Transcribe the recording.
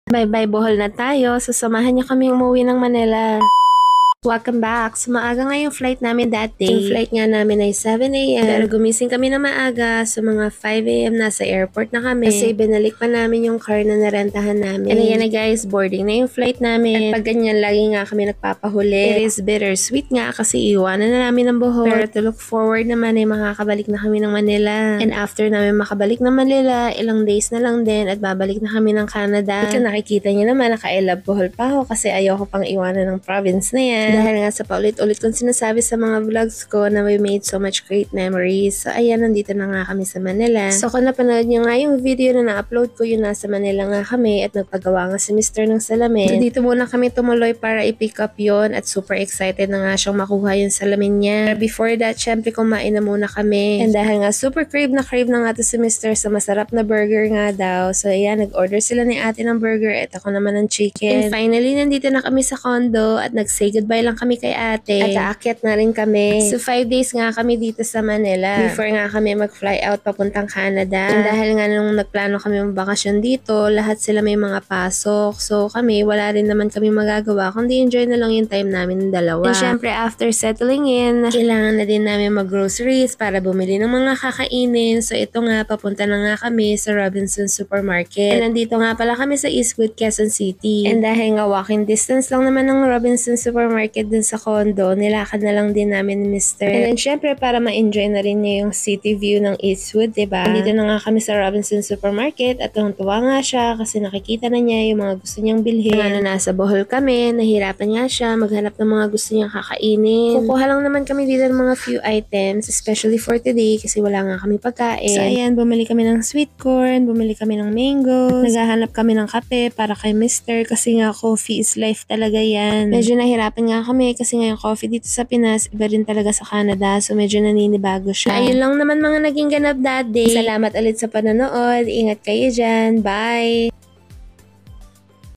Bye-bye Bohol na tayo. Sasamahan niyo kami umuwi ng Manila. Welcome back. So maaga nga yung flight namin that day. Yung flight nga namin ay 7 a.m. Pero gumising kami na maaga. So mga 5 a.m. nasa airport na kami. Kasi binalik pa namin yung car na narentahan namin. And ayan na guys, boarding na yung flight namin. At pag ganyan, lagi nga kami nagpapahuli. It is bittersweet nga kasi iwanan na namin ng Bohol. Pero to look forward naman ay makakabalik na kami ng Manila. And after namin makabalik ng Manila, ilang days na lang din at babalik na kami ng Canada. Ika nakikita niyo naman, naka-I love Bohol pa ako kasi ayoko pang iwanan ng province na yan. Dahil nga sa paulit-ulit kong sinasabi sa mga vlogs ko na we made so much great memories. So ayan, nandito na nga kami sa Manila. So kung napanood niyo nga yung video na na-upload ko, yun nasa Manila nga kami at nagpagawa nga si Mr. ng salamin. So dito muna kami tumuloy para i-pick up yun at super excited na nga siyang makuha yung salamin niya. But before that, syempre kumain na muna kami. And dahil nga super crave na nga to si Mr. sa masarap na burger nga daw. So ayan, nag-order sila ni ate ng burger at ako naman ng chicken. And finally, nandito na kami sa condo at nag-say goodbye lang kami kay ate. At aakyat na rin kami. So 5 days nga kami dito sa Manila. Before nga kami mag-fly out papuntang Canada. And dahil nga nung nagplano kami magbakasyon dito, lahat sila may mga pasok. So kami, wala rin naman kami magagawa kundi enjoy na lang yung time namin ng dalawa. And syempre after settling in, kailangan na din namin mag-groceries para bumili ng mga kakainin. So ito nga, papunta na nga kami sa Robinson Supermarket. And nandito nga pala kami sa Eastwood, Quezon City. And dahil nga walking distance lang naman ng Robinson Supermarket dun sa condo, nilakad na lang din namin ni Mr. And then syempre para ma-enjoy na rin niya yung city view ng Eastwood, diba? Dito na nga kami sa Robinson Supermarket at tuwa nga siya kasi nakikita na niya yung mga gusto niyang bilhin. Nga na nasa Bohol kami, nahirapan nga siya maghanap ng mga gusto niyang kakainin. Kukuha lang naman kami dito ng mga few items, especially for today kasi wala nga kami pagkain. So ayan, bumili kami ng sweet corn, bumili kami ng mangoes, naghahanap kami ng kape para kay Mr. kasi nga coffee is life talaga yan. Medyo nahirapan nga kami kasi nga yung coffee dito sa Pinas, iba rin talaga sa Canada. So medyo naninibago siya. Ayun lang naman mga naging ganap that day. Salamat ulit sa panonood. Ingat kayo dyan. Bye!